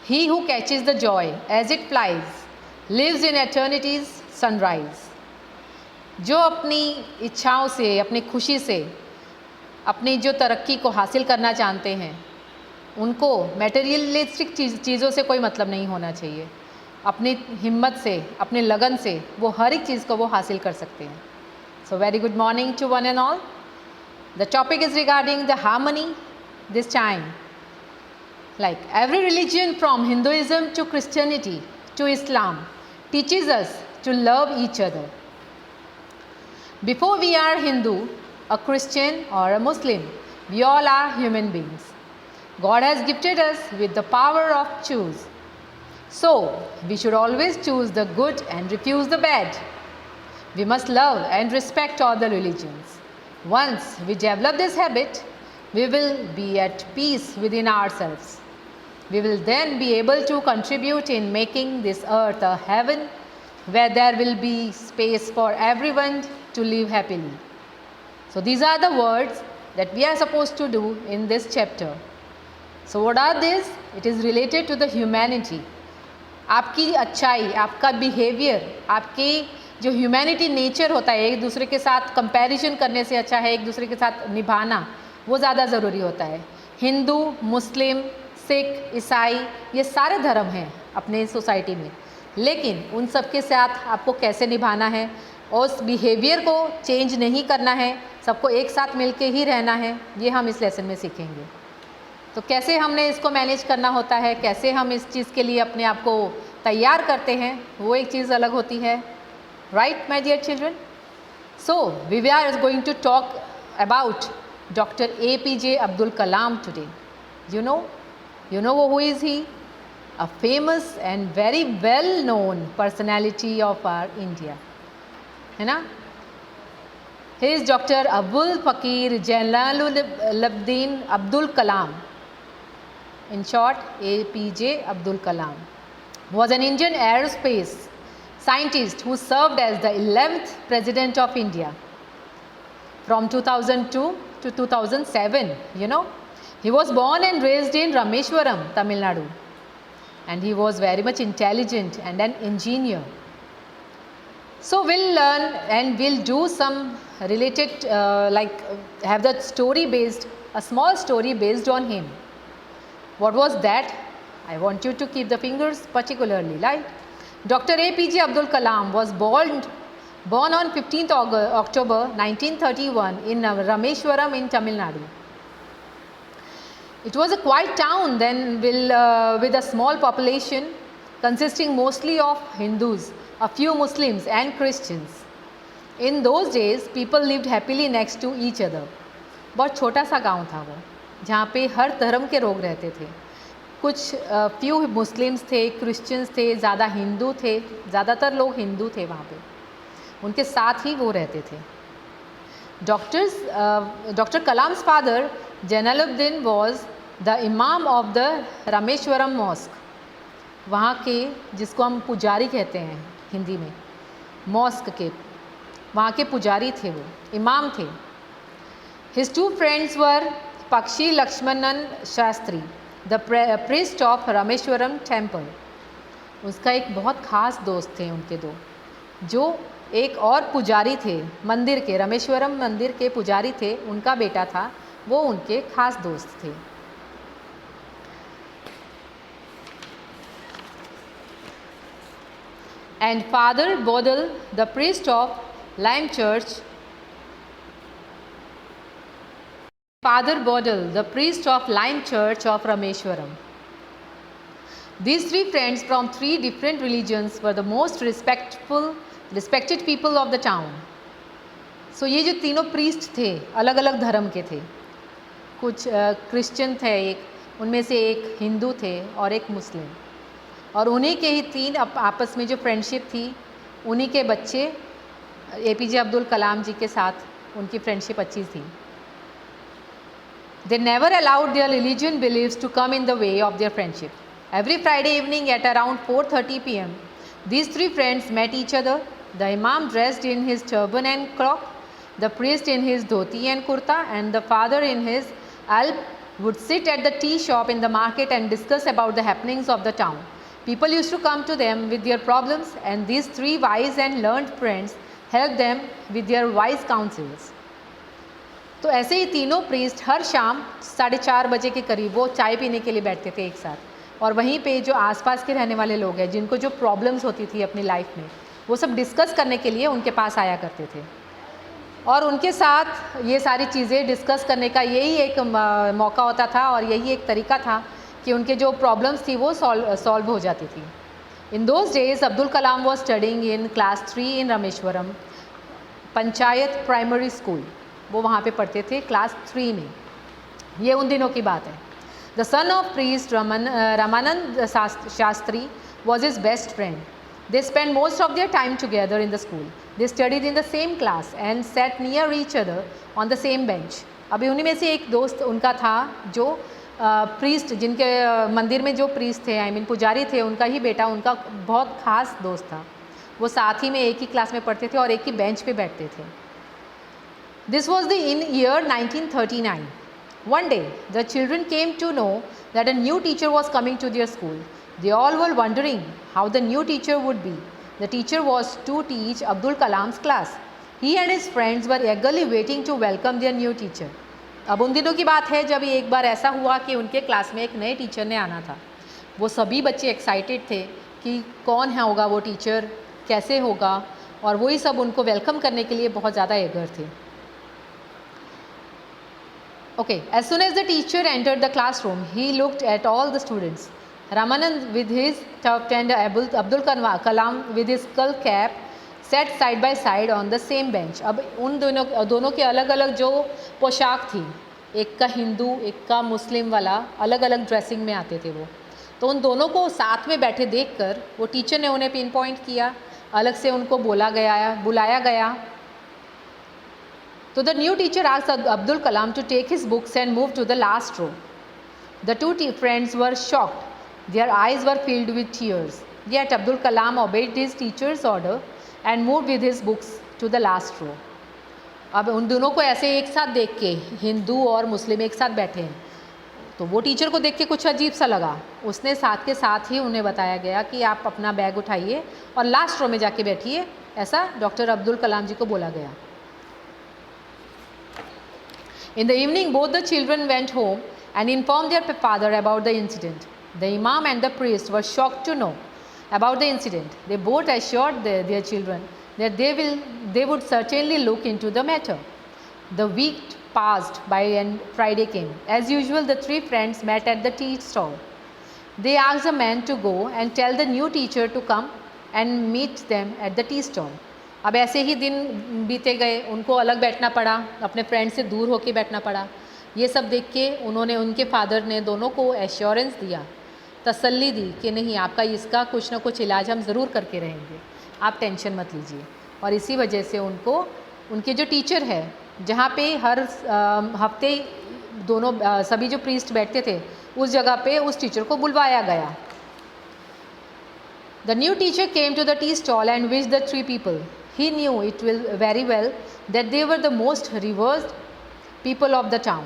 He who catches the joy as it flies lives in eternity's sunrise. जो अपनी इच्छाओं से, अपनी खुशी से, अपनी जो तरक्की को हासिल करना चाहते हैं, उनको मटेरियलिस्टिक चीज़ों से कोई मतलब नहीं होना चाहिए. अपनी हिम्मत से, अपनी लगन से वो हर एक चीज़ को वो हासिल कर सकते हैं. So very good morning to one and all. The topic is regarding the harmony this time. Like every religion from Hinduism to Christianity to Islam teaches us to love each other. Before we are Hindu, a Christian or a Muslim, we all are human beings. God has gifted us with the power of choose. So we should always choose the good and refuse the bad. We must love and respect all the religions. Once we develop this habit, we will be at peace within ourselves. We will then be able to contribute in making this earth a heaven where there will be space for everyone to live happily. So these are the words that we are supposed to do in this chapter. So what are these? It is related to the humanity. आपकी अच्छाई, आपका behaviour, आपकी जो humanity nature होता है, एक दूसरे के साथ कंपैरिजन करने से अच्छा है एक दूसरे के साथ निभाना, वो ज़्यादा ज़रूरी होता है. हिंदू, मुस्लिम, सिख, ईसाई, ये सारे धर्म हैं अपने सोसाइटी में, लेकिन उन सब के साथ आपको कैसे निभाना है और उस बिहेवियर को चेंज नहीं करना है, सबको एक साथ मिलके ही रहना है, ये हम इस लेसन में सीखेंगे. तो कैसे हमने इसको मैनेज करना होता है, कैसे हम इस चीज़ के लिए अपने आप को तैयार करते हैं, वो एक चीज़ अलग होती है. Right my dear children. So we are going to talk about doctor APJ Abdul Kalam today. You know who is he? A famous and very well known personality of our India, है ना. He is Dr. Abul Fakir Jalaluddin Abdul Kalam. In short, APJ Abdul Kalam was an Indian aerospace scientist who served as the 11th President of India from 2002 to 2007. He was born and raised in Rameshwaram, Tamil Nadu, and he was very much intelligent and an engineer. So we'll learn and we'll do some related have the story based, a small story based on him. What was that? I want you to keep the fingers particularly light. Dr. APJ Abdul Kalam was born on 15th October 1931 in Rameshwaram in Tamil Nadu. It was a quiet town then with a small population consisting mostly of Hindus, a few Muslims and Christians. In those days, people lived happily next to each other. बहुत छोटा सा गांव था वो, जहाँ पे हर धर्म के लोग रहते थे. कुछ फ्यू मुस्लिम्स थे, क्रिश्चियंस थे, ज़्यादा हिंदू थे, ज़्यादातर लोग हिंदू थे वहाँ पे, उनके साथ ही वो रहते थे. Dr. Kalam's father Jalaluddin was the imam of the Rameshwaram mosque. वहाँ के, जिसको हम पुजारी कहते हैं हिंदी में, मॉस्क के वहाँ के पुजारी थे, वो इमाम थे. His two friends were Pakshi Lakshmanan Shastri, the priest of Rameshwaram temple. उसका एक बहुत ख़ास दोस्त थे उनके दो, जो एक और पुजारी थे मंदिर के, रामेश्वरम मंदिर के पुजारी थे, उनका बेटा था, वो उनके ख़ास दोस्त थे. And Father Bodal, the priest of Lime Church, of Rameshwaram. These three friends from three different religions were the most respected people of the town. So ये जो तीनों प्रीस्ट थे अलग अलग धर्म के थे, कुछ क्रिश्चियन थे, एक उनमें से एक हिंदू थे और एक मुस्लिम, और उन्हीं के ही तीन आपस में जो फ्रेंडशिप थी, उन्हीं के बच्चे APJ अब्दुल कलाम जी के साथ उनकी फ्रेंडशिप अच्छी थी. They never allowed their religion beliefs to come in the way of their friendship. Every Friday evening at around 4:30 p.m., these three friends met each other. The Imam dressed in his turban and cloak, the priest in his dhoti and kurta, and the father in his would sit at the tea shop in the market and discuss about the happenings of the town. People used to come to them with their problems, and these three wise and learned friends helped them with their wise counsels. तो ऐसे ही तीनों priest हर शाम 4:30 बजे के करीब वो चाय पीने के लिए बैठते थे एक साथ, और वहीं पे जो आसपास के रहने वाले लोग हैं जिनको जो प्रॉब्लम्स होती थी अपनी लाइफ में, वो सब डिस्कस करने के लिए उनके पास आया करते थे, और उनके साथ ये सारी चीज़ें डिस्कस करने का यही एक मौका होता था, और यही एक तरीका था कि उनके जो प्रॉब्लम्स थी वो सॉल्व हो जाती थी. In those days Abdul Kalam was studying in class 3 in Rameswaram panchayat primary school. वो वहाँ पे पढ़ते थे क्लास 3 में. ये उन दिनों की बात है. The son of priest Ramanand Shastri was his best friend. They spend most of their time together in the school. They studied in the same class and set near each other on the same bench. अभी उन्हीं में से एक दोस्त उनका था जो priest, जिनके मंदिर में जो प्रीस्ट थे, आई मीन पुजारी थे, उनका ही बेटा उनका बहुत खास दोस्त था. वो साथ ही में एक ही क्लास में पढ़ते थे और एक ही बेंच पे बैठते थे. This was in year 1939. One day, the children came to know that a new teacher was coming to their school. They all were wondering how the new teacher would be. The teacher was to teach Abdul Kalam's class. He and his friends were eagerly waiting to welcome their new teacher. अब उन दिनों की बात है जब एक बार ऐसा हुआ कि उनके क्लास में एक नए टीचर ने आना था. वो सभी बच्चे एक्साइटेड थे कि कौन है होगा वो टीचर, कैसे होगा, और वही सब उनको वेलकम करने के लिए बहुत ज़्यादा एगर थे. Okay, as soon as the teacher entered the classroom, he looked at all the students. Ramanand with his tuft and Abdul Kalam with his skull cap sat side by side on the same bench. अब उन दोनों के अलग अलग जो पोशाक थी, एक का हिंदू एक का मुस्लिम वाला, अलग अलग ड्रेसिंग में आते थे वो. तो उन दोनों को साथ में बैठे देखकर वो टीचर ने उन्हें पिन पॉइंट किया, अलग से उनको बुलाया गया. So the new teacher asked Abdul Kalam to take his books and move to the last row. The two friends were shocked. Their eyes were filled with tears. Yet Abdul Kalam obeyed his teacher's order and moved with his books to the last row. अब उन दोनों को ऐसे एक साथ देख के, हिंदू और मुस्लिम एक साथ बैठे हैं, तो वो टीचर को देख के कुछ अजीब सा लगा. उसने साथ के साथ ही उन्हें बताया गया कि आप अपना बैग उठाइए और लास्ट रो में जाके बैठिए. ऐसा डॉक्टर अब्दुल कलाम जी को बोला गया. In the evening, both the children went home and informed their father about the incident. The imam and the priest were shocked to know about the incident. They both assured their children that they would certainly look into the matter. The week passed by and Friday came. As usual, the three friends met at the tea stall. They asked the man to go and tell the new teacher to come and meet them at the tea stall. अब ऐसे ही दिन बीते गए, उनको अलग बैठना पड़ा, अपने फ्रेंड से दूर होकर बैठना पड़ा. ये सब देख के उनके फादर ने दोनों को एश्योरेंस दिया, तसल्ली दी कि नहीं, आपका इसका कुछ ना कुछ इलाज हम ज़रूर करके रहेंगे, आप टेंशन मत लीजिए. और इसी वजह से उनके जो टीचर है, जहाँ पे हर हफ्ते सभी जो प्रीस्ट बैठते थे, उस जगह पे उस टीचर को बुलवाया गया. The new teacher came to the tea stall and wished the three people. He knew it very well that they were the most revered people of the town.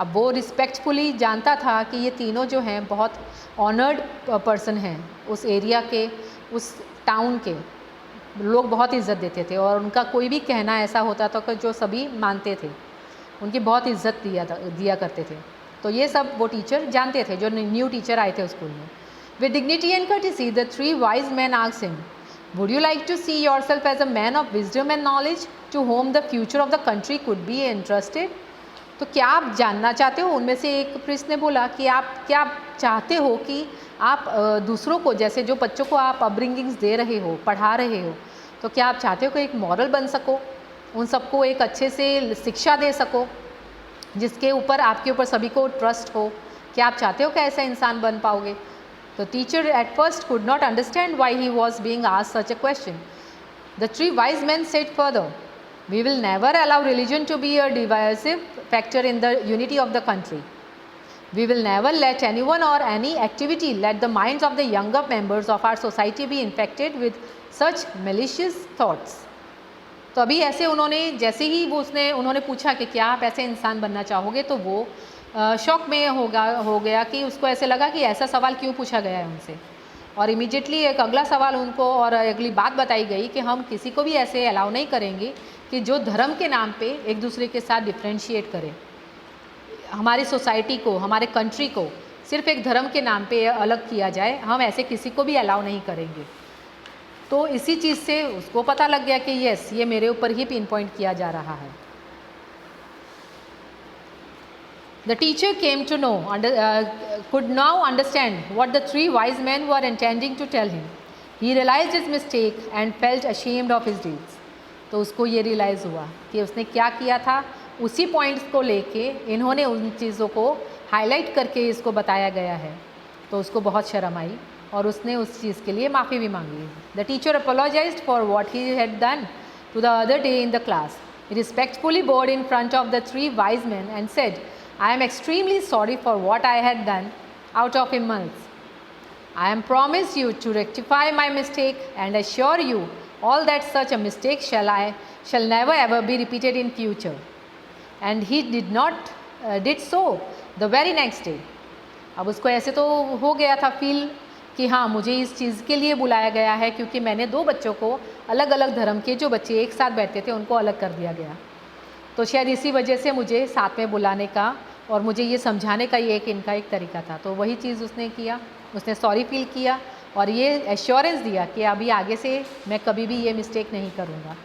अब वो रिस्पेक्टफुली जानता था कि ये तीनों जो हैं बहुत ऑनर्ड पर्सन हैं, उस एरिया के, उस टाउन के लोग बहुत इज़्ज़त देते थे, और उनका कोई भी कहना ऐसा होता था कि जो सभी मानते थे, उनकी बहुत इज़्ज़त दिया करते थे. तो ये सब वो टीचर जानते थे जो न्यू टीचर आए थे उस स्कूल में. With dignity and courtesy, the three wise men asked him, "Would you like to see yourself as a man of wisdom and knowledge, to whom the future of the country could be entrusted?" तो क्या आप जानना चाहते हो? उनमें से एक priest ने बोला कि आप क्या चाहते हो कि आप दूसरों को, जैसे जो बच्चों को आप अपब्रिंगिंग्स दे रहे हो, पढ़ा रहे हो, तो क्या आप चाहते हो कि एक मॉरल बन सको, उन सबको एक अच्छे से शिक्षा दे सको जिसके ऊपर आपके ऊपर सभी को ट्रस्ट हो? क्या आप चाहते हो कि ऐसा इंसान बन पाओगे? The teacher at first could not understand why he was being asked such a question. The three wise men said further, "We will never allow religion to be a divisive factor in the unity of the country. We will never let anyone or any activity let the minds of the younger members of our society be infected with such malicious thoughts." तो अभी ऐसे उन्होंने, जैसे ही उन्होंने पूछा कि क्या आप ऐसे इंसान बनना चाहोगे, तो वो शॉक में हो गया कि उसको ऐसे लगा कि ऐसा सवाल क्यों पूछा गया है उनसे। और इमीडिएटली एक अगला सवाल उनको और अगली बात बताई गई कि हम किसी को भी ऐसे अलाउ नहीं करेंगे कि जो धर्म के नाम पे एक दूसरे के साथ डिफ्रेंशिएट करे। हमारी सोसाइटी को, हमारे कंट्री को सिर्फ एक धर्म के नाम पे अलग किया जाए, हम ऐसे किसी को भी अलाउ नहीं करेंगे। तो इसी चीज़ से उसको पता लग गया कि यस, ये मेरे ऊपर ही पिन पॉइंट किया जा रहा है। The teacher came to know, could now understand what the three wise men were intending to tell him. He realized his mistake and felt ashamed of his deeds. तो उसको ये रियलाइज़ हुआ कि उसने क्या किया था। उसी पॉइंट्स को लेके इन्होंने उन चीज़ों को हाईलाइट करके इसको बताया गया है, तो उसको बहुत शर्म आई और उसने उस चीज़ के लिए माफ़ी भी मांगी। The teacher apologized for what he had done to the other day in the class. He respectfully bowed in front of the three wise men and said, I am extremely sorry for what I had done out of impulse. I am promised you to rectify my mistake and assure you all that such a mistake shall never ever be repeated in future. And he did so the very next day. अब उसको ऐसे तो हो गया था feel कि हाँ, मुझे इस चीज़ के लिए बुलाया गया है क्योंकि मैंने दो बच्चों को, अलग अलग धर्म के जो बच्चे एक साथ बैठते थे उनको अलग कर दिया गया। तो शायद इसी वजह से मुझे साथ में बुलाने का और मुझे ये समझाने का ये इनका एक तरीका था। तो वही चीज़ उसने किया, उसने सॉरी फील किया और ये एश्योरेंस दिया कि अभी आगे से मैं कभी भी ये मिस्टेक नहीं करूँगा।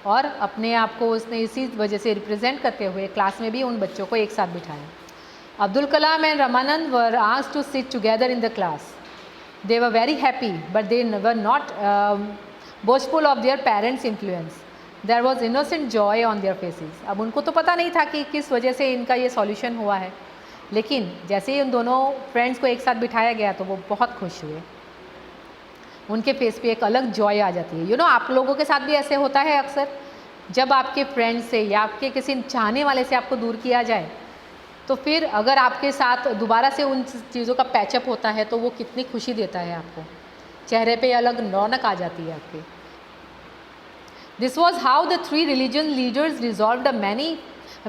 और अपने आप को उसने इसी वजह से रिप्रेजेंट करते हुए क्लास में भी उन बच्चों को एक साथ बिठाया। Abdul Kalam and Ramanand were asked to sit together in the class. They were very happy, but they were not boastful of their parents' influence. There was innocent joy on their faces. अब उनको तो पता नहीं था कि किस वजह से इनका ये सॉल्यूशन हुआ है, लेकिन जैसे ही उन दोनों फ्रेंड्स को एक साथ बिठाया गया तो वो बहुत खुश हुए। उनके फेस पे एक अलग जॉय आ जाती है। आप लोगों के साथ भी ऐसे होता है अक्सर, जब आपके फ्रेंड से या आपके किसी चाहने वाले से आपको दूर किया जाए, तो फिर अगर आपके साथ दोबारा से उन चीज़ों का पैचअप होता है तो वो कितनी खुशी देता है आपको, चेहरे पे अलग रौनक आ जाती है आपके। This was how the three religion leaders resolve the many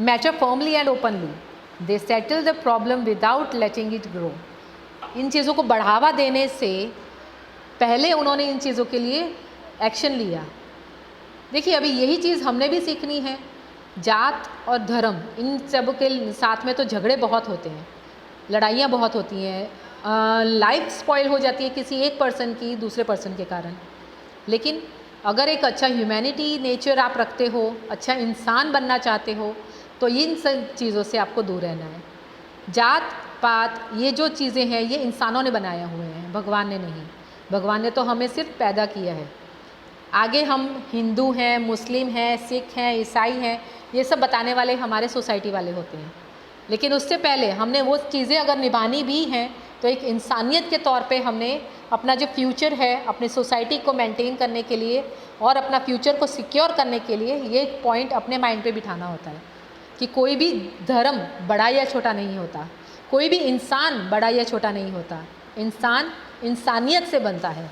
matter firmly and openly. They settle the problem without letting it grow. इन चीज़ों को बढ़ावा देने से पहले उन्होंने इन चीज़ों के लिए एक्शन लिया। देखिए, अभी यही चीज़ हमने भी सीखनी है। जात और धर्म, इन सब के साथ में तो झगड़े बहुत होते हैं, लड़ाइयाँ बहुत होती हैं, लाइफ स्पॉइल हो जाती है किसी एक पर्सन की दूसरे पर्सन के कारण। लेकिन अगर एक अच्छा ह्यूमैनिटी नेचर आप रखते हो, अच्छा इंसान बनना चाहते हो, तो इन सब चीज़ों से आपको दूर रहना है। जात पात ये जो चीज़ें हैं ये इंसानों ने बनाया हुए हैं, भगवान ने नहीं। भगवान ने तो हमें सिर्फ पैदा किया है। आगे हम हिंदू हैं, मुस्लिम हैं, सिख हैं, ईसाई हैं, ये सब बताने वाले हमारे सोसाइटी वाले होते हैं। लेकिन उससे पहले हमने वो चीज़ें अगर निभानी भी हैं तो एक इंसानियत के तौर पे हमने अपना जो फ्यूचर है, अपनी सोसाइटी को मेंटेन करने के लिए और अपना फ्यूचर को सिक्योर करने के लिए ये एक पॉइंट अपने माइंड पे बिठाना होता है कि कोई भी धर्म बड़ा या छोटा नहीं होता, कोई भी इंसान बड़ा या छोटा नहीं होता। इंसान इंसानियत से बनता है।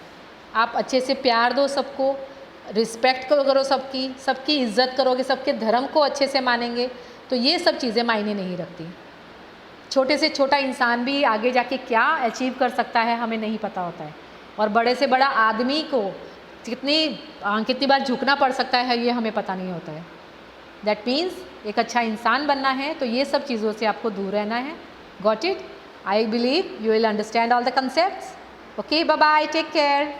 आप अच्छे से प्यार दो सबको, रिस्पेक्ट करो सबकी इज्जत करोगे, सबके धर्म को अच्छे से मानेंगे, तो ये सब चीज़ें मायने नहीं रखती। छोटे से छोटा इंसान भी आगे जाके क्या अचीव कर सकता है हमें नहीं पता होता है, और बड़े से बड़ा आदमी को कितनी बार झुकना पड़ सकता है ये हमें पता नहीं होता है। दैट मीन्स एक अच्छा इंसान बनना है तो ये सब चीज़ों से आपको दूर रहना है। Got it? I believe you will understand all the concepts. Okay, bye bye, take care.